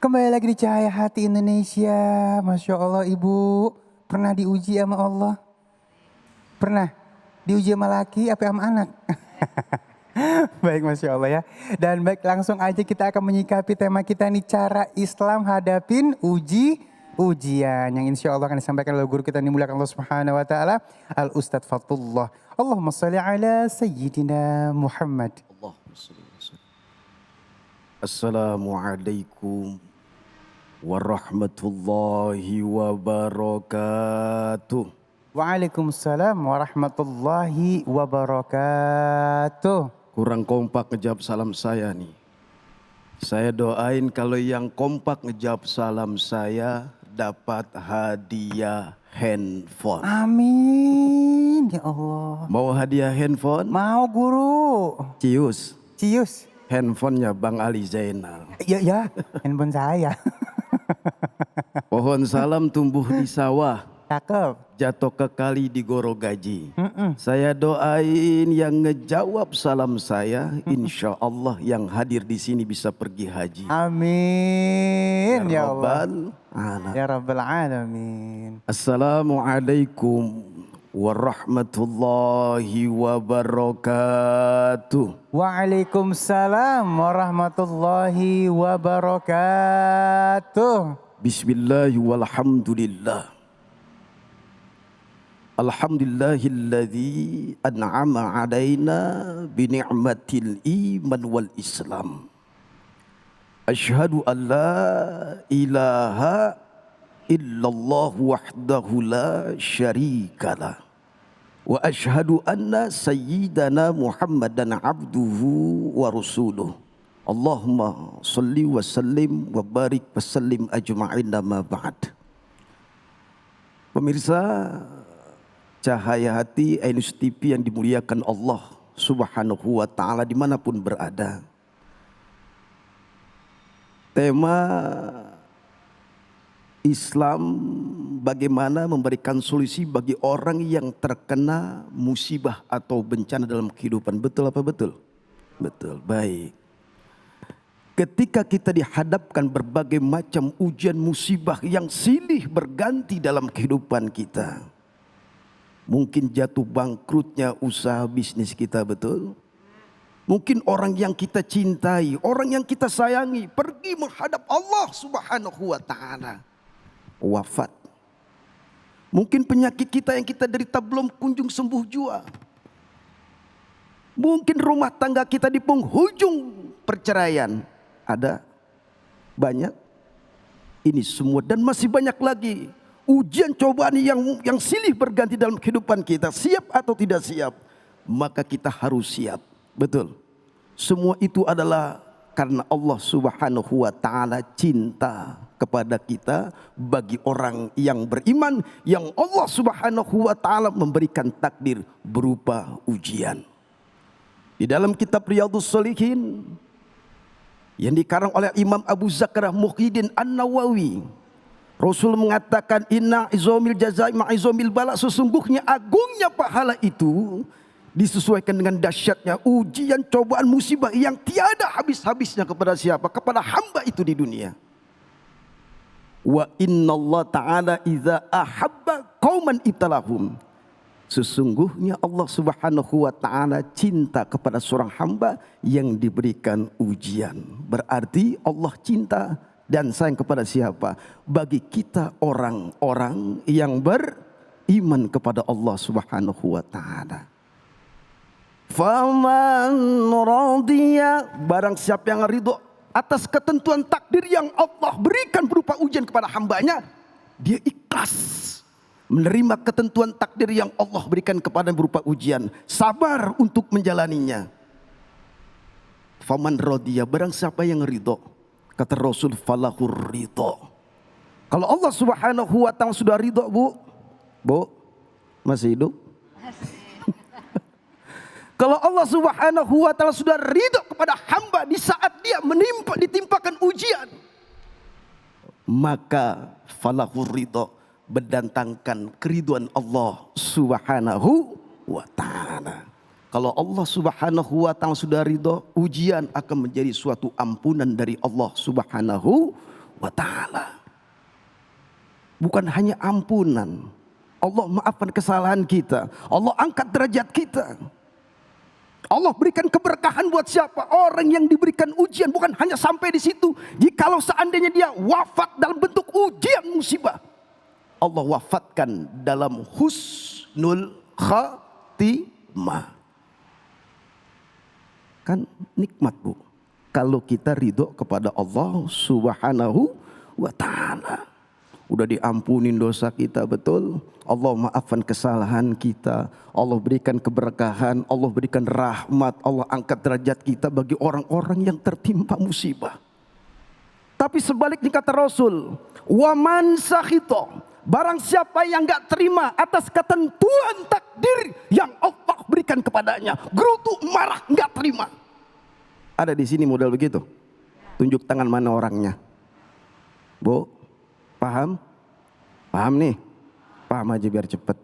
Kembali lagi di Cahaya Hati Indonesia. Masya Allah Ibu. Pernah diuji sama Allah? Pernah? Diuji sama laki apa sama anak? Baik, Masya Allah ya. Dan baik, langsung aja kita akan menyikapi tema kita nih. Cara Islam hadapin ujian. Yang insya Allah akan disampaikan oleh guru kita yang dimuliakan Allah Subhanahu Wa Ta'ala. Al-Ustadz Fatullah. Allahumma salli ala Sayyidina Muhammad. Assalamualaikum warahmatullahi wabarakatuh. Waalaikumsalam warahmatullahi wabarakatuh. Kurang kompak ngejawab salam saya nih. Saya doain kalau yang kompak ngejawab salam saya dapat hadiah handphone. Amin ya Allah. Mau hadiah handphone? Mau guru. Cius. Cius. Handphonenya Bang Ali Zainal. Ya, handphone saya. Pohon salam tumbuh di sawah. Cakep. Jatuh ke kali di Gorogaji. Saya doain yang ngejawab salam saya, insya Allah yang hadir di sini bisa pergi haji. Amin ya Allah. Ya Rabbal Alamin. Assalamualaikum warahmatullahi wabarakatuh. Waalaikumsalam warahmatullahi wabarakatuh. Bismillah walhamdulillah. Alhamdulillahilladzi an'ama alaina bini'matil iman wal islam. Asyhadu an la ilaha illallah wahdahu la syarikalah. Wa asyhadu anna sayyidana Muhammadan abduhu wa rasuluh. Allahumma salli wa sallim wa barik wa sallim ajma'in ma ba'd. Pemirsa Cahaya Hati Ainus TV yang dimuliakan Allah Subhanahu wa Ta'ala dimanapun berada. Tema Islam bagaimana memberikan solusi bagi orang yang terkena musibah atau bencana dalam kehidupan. Betul apa betul? Betul, baik. Ketika kita dihadapkan berbagai macam ujian musibah yang silih berganti dalam kehidupan kita. Mungkin jatuh bangkrutnya usaha bisnis kita, betul? Mungkin orang yang kita cintai, orang yang kita sayangi pergi menghadap Allah Subhanahu wa Ta'ala. Wafat. Mungkin penyakit kita yang kita derita belum kunjung sembuh jua. Mungkin rumah tangga kita di penghujung perceraian. Ada banyak. Ini semua dan masih banyak lagi. Ujian cobaan yang silih berganti dalam kehidupan kita. Siap atau tidak siap? Maka kita harus siap. Betul. Semua itu adalah karena Allah Subhanahu wa Ta'ala cinta kepada kita bagi orang yang beriman. Yang Allah Subhanahu wa Ta'ala memberikan takdir berupa ujian. Di dalam kitab Riyadhus Shalihin yang dikarang oleh Imam Abu Zakaria Muhyiddin An-Nawawi, Rasul mengatakan inna izomil jazai ma'izomil bala, sesungguhnya agungnya pahala itu disesuaikan dengan dahsyatnya ujian cobaan musibah yang tiada habis-habisnya kepada siapa? Kepada hamba itu di dunia. Wa innallaha ta'ala idza ahabba qauman ibtalahum. Sesungguhnya Allah Subhanahu wa Ta'ala cinta kepada seorang hamba yang diberikan ujian. Berarti Allah cinta dan sayang kepada siapa? Bagi kita orang-orang yang beriman kepada Allah Subhanahu wa Ta'ala. Faman radiya, barang siapa yang ridho atas ketentuan takdir yang Allah berikan berupa ujian kepada hambanya, dia ikhlas menerima ketentuan takdir yang Allah berikan kepada berupa ujian, sabar untuk menjalaninya. Faman radiya, barang siapa yang ridho, kata Rasul, falahur ridho. Kalau Allah Subhanahu wa Ta'ala sudah ridho, Bu masih hidup? Kalau Allah Subhanahu wa Ta'ala sudah ridho kepada hamba di saat dia ditimpakan ujian, maka falahur ridho, mendatangkan keriduan Allah Subhanahu wa Ta'ala. Kalau Allah Subhanahu wa Ta'ala sudah ridho, ujian akan menjadi suatu ampunan dari Allah Subhanahu wa ta'ala. Bukan hanya ampunan. Allah maafkan kesalahan kita. Allah angkat derajat kita. Allah berikan keberkahan buat siapa? Orang yang diberikan ujian, bukan hanya sampai di situ. Jikalau seandainya dia wafat dalam bentuk ujian musibah, Allah wafatkan dalam husnul khatimah. Kan nikmat, Bu, kalau kita ridho kepada Allah Subhanahu wa ta'ala. Udah diampunin dosa kita, betul. Allah maafkan kesalahan kita. Allah berikan keberkahan. Allah berikan rahmat. Allah angkat derajat kita bagi orang-orang yang tertimpa musibah. Tapi sebaliknya kata Rasul, waman sakhito, barang siapa yang gak terima atas ketentuan takdir yang Allah berikan kepadanya, gerutu, marah, gak terima. Ada di sini model begitu. Tunjuk tangan mana orangnya. Bu, paham? Paham nih? Paham aja biar cepet.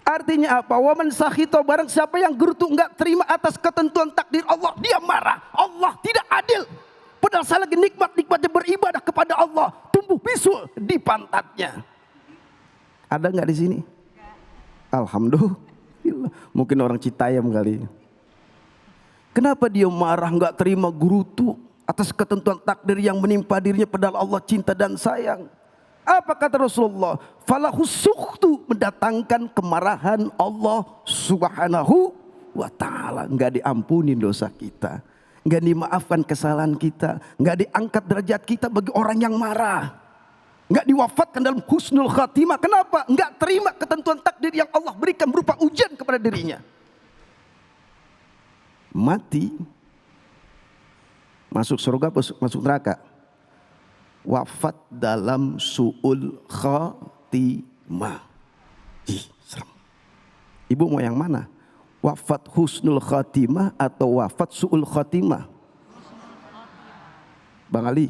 Artinya apa? Waman sakhito, barang siapa yang gerutu enggak terima atas ketentuan takdir Allah, dia marah. Allah tidak adil. Padahal saya lagi nikmatnya beribadah kepada Allah, tumbuh bisul di pantatnya. Ada enggak di sini? Alhamdulillah. Mungkin orang Citayam kali. Kenapa dia marah, enggak terima, gerutu atas ketentuan takdir yang menimpa dirinya, padahal Allah cinta dan sayang? Apa kata Rasulullah? Falahu sukhtu, mendatangkan kemarahan Allah Subhanahu wa ta'ala. Enggak diampunin dosa kita, enggak dimaafkan kesalahan kita, enggak diangkat derajat kita bagi orang yang marah, enggak diwafatkan dalam husnul khatimah. Kenapa? Enggak terima ketentuan takdir yang Allah berikan berupa ujian kepada dirinya. Mati, masuk surga, masuk neraka? Wafat dalam su'ul khatimah. Ih, serem. Ibu mau yang mana? Wafat husnul khatimah atau wafat su'ul khatimah? Bang Ali,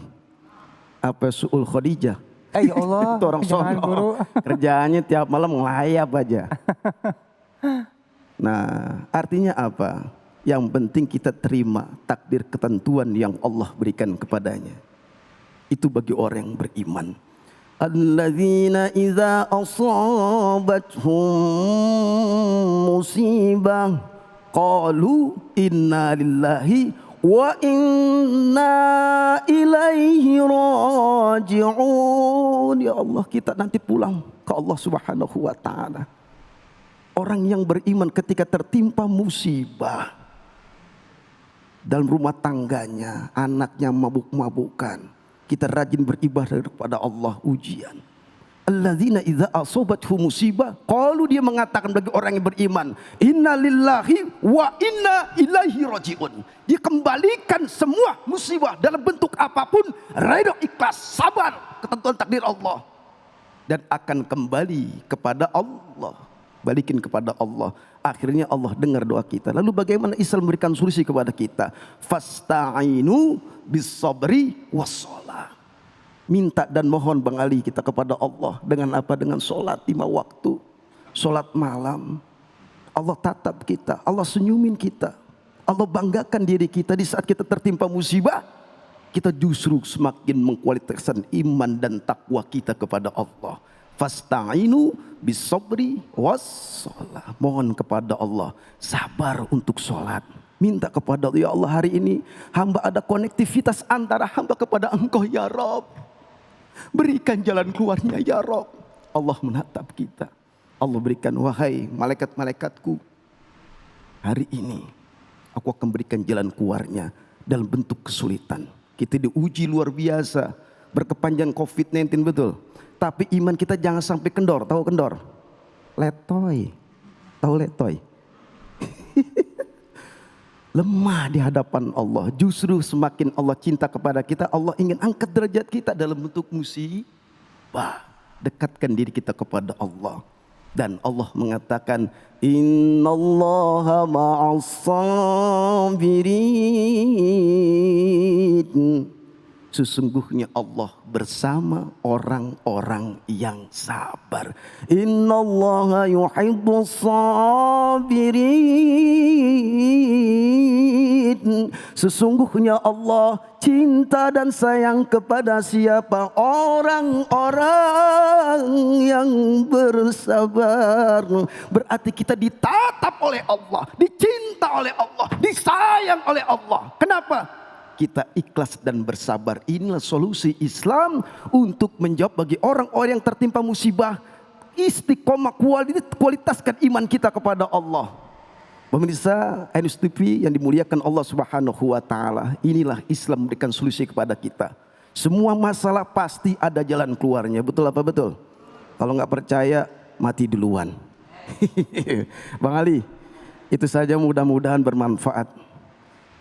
apa su'ul khadijah? Ya Allah, itu orang sono. Kerjaannya tiap malam ngelayap aja. Nah, artinya apa? Yang penting kita terima takdir ketentuan yang Allah berikan kepadanya. Itu bagi orang yang beriman. Alladzina idza asabathum musibah qalu inna lillahi wa inna ilaihi raji'un. Ya Allah, kita nanti pulang ke Allah Subhanahu wa ta'ala. Orang yang beriman ketika tertimpa musibah dalam rumah tangganya, anaknya mabuk-mabukan, kita rajin beribadah kepada Allah, ujian. Alladzina idza asabathum musibah qalu, dia mengatakan bagi orang yang beriman, inna lillahi wa inna ilaihi raji'un. Dia kembalikan semua musibah dalam bentuk apapun, redha, ikhlas, sabar, ketentuan takdir Allah, dan akan kembali kepada Allah. Balikin kepada Allah. Akhirnya Allah dengar doa kita. Lalu bagaimana Islam memberikan solusi kepada kita? Fasta'inu bis-sabri was-shalah. Minta dan mohon Bang Ali kita kepada Allah. Dengan apa? Dengan sholat 5 waktu. Sholat malam. Allah tatap kita. Allah senyumin kita. Allah banggakan diri kita di saat kita tertimpa musibah. Kita justru semakin mengkualitaskan iman dan takwa kita kepada Allah. Fasta'inu bis-sabri was-shalah. Mohon kepada Allah sabar untuk sholat. Minta kepada Allah, ya Allah, hari ini hamba ada konektivitas antara hamba kepada Engkau ya Rabb. Berikan jalan keluarnya ya Rabb. Allah menatap kita. Allah berikan, wahai malaikat-malaikatku, hari ini aku akan berikan jalan keluarnya dalam bentuk kesulitan. Kita diuji luar biasa, berkepanjangan COVID-19, betul. Tapi iman kita jangan sampai kendor. Tahu kendor? Letoy. Tahu letoy? Lemah di hadapan Allah. Justru semakin Allah cinta kepada kita, Allah ingin angkat derajat kita dalam bentuk musibah. Dekatkan diri kita kepada Allah. Dan Allah mengatakan, innallaha ma'as sabirin. Sesungguhnya Allah bersama orang-orang yang sabar. Innallaha yuhibbus sabirin. Sesungguhnya Allah cinta dan sayang kepada siapa? Orang-orang yang bersabar. Berarti kita ditatap oleh Allah, dicinta oleh Allah, disayang oleh Allah. Kenapa? Kita ikhlas dan bersabar. Inilah solusi Islam untuk menjawab bagi orang-orang yang tertimpa musibah. Istiqomah, kualitaskan iman kita kepada Allah. Pemirsa Ainus TV yang dimuliakan Allah Subhanahu wa taala, inilah Islam memberikan solusi kepada kita. Semua masalah pasti ada jalan keluarnya. Betul apa betul? Kalau nggak percaya, mati duluan. Bang Ali, itu saja, mudah-mudahan bermanfaat.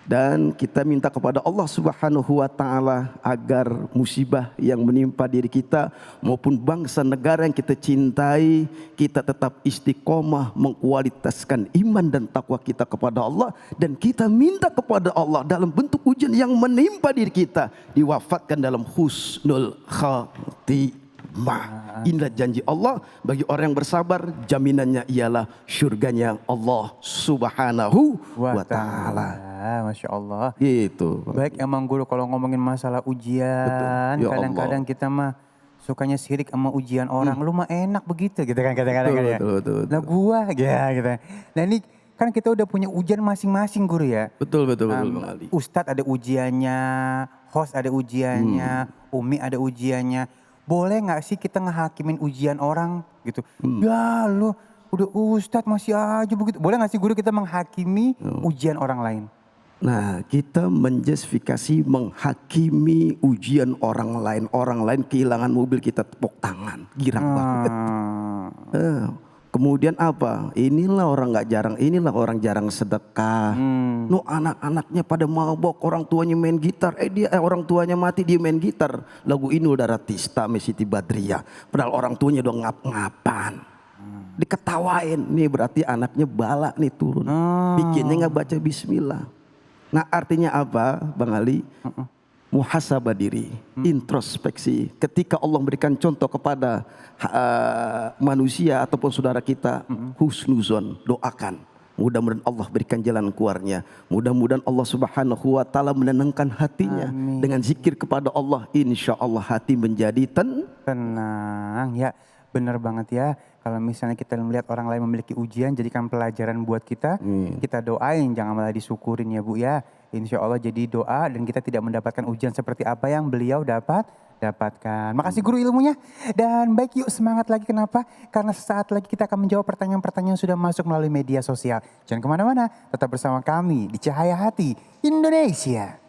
Dan kita minta kepada Allah Subhanahu wa taala agar musibah yang menimpa diri kita maupun bangsa negara yang kita cintai, kita tetap istiqomah mengkualitaskan iman dan takwa kita kepada Allah, dan kita minta kepada Allah dalam bentuk ujian yang menimpa diri kita diwafatkan dalam husnul khatimah. Inilah janji Allah bagi orang yang bersabar, jaminannya ialah surganya Allah Subhanahu wa taala. Masya Allah. Gitu. Baik, emang guru kalau ngomongin masalah ujian, Ya kadang-kadang kita mah sukanya sirik sama ujian orang. Lu mah enak begitu gitu kan kadang-kadang kan ya. Betul. Nah gua ya gitu. Nah ini kan kita udah punya ujian masing-masing guru ya. Betul Bang Ali. Ustadz ada ujiannya, host ada ujiannya, Umi ada ujiannya. Boleh nggak sih kita ngehakimin ujian orang gitu? Ya lu udah Ustadz masih aja begitu. Boleh nggak sih guru kita menghakimi ujian orang lain? Nah, kita menjustifikasi menghakimi ujian orang lain. Orang lain kehilangan mobil, kita tepuk tangan. Girang banget. Kemudian apa? Inilah orang nggak jarang, inilah orang jarang sedekah. No, anak-anaknya pada mabok, orang tuanya main gitar. Orang tuanya mati, dia main gitar. Lagu Inul Daratista, Siti Badriah. Padahal orang tuanya udah ngap-ngapan. Diketawain, nih berarti anaknya bala nih turun. Bikinnya nggak baca bismillah. Nah artinya apa Bang Ali? Muhasabah diri, introspeksi. Ketika Allah memberikan contoh kepada manusia ataupun saudara kita, husnuzon, doakan. Mudah-mudahan Allah berikan jalan keluarnya. Mudah-mudahan Allah Subhanahu wa taala menenangkan hatinya. Amin. Dengan zikir kepada Allah, insya Allah hati menjadi tenang. Ya benar banget ya. Kalau misalnya kita melihat orang lain memiliki ujian, jadikan pelajaran buat kita. Kita doain, jangan malah disyukurin ya Bu ya. Insya Allah jadi doa dan kita tidak mendapatkan ujian seperti apa yang beliau dapatkan. Makasih guru ilmunya. Dan baik, yuk semangat lagi. Kenapa? Karena sesaat lagi kita akan menjawab pertanyaan-pertanyaan yang sudah masuk melalui media sosial. Jangan kemana-mana, tetap bersama kami di Cahaya Hati Indonesia.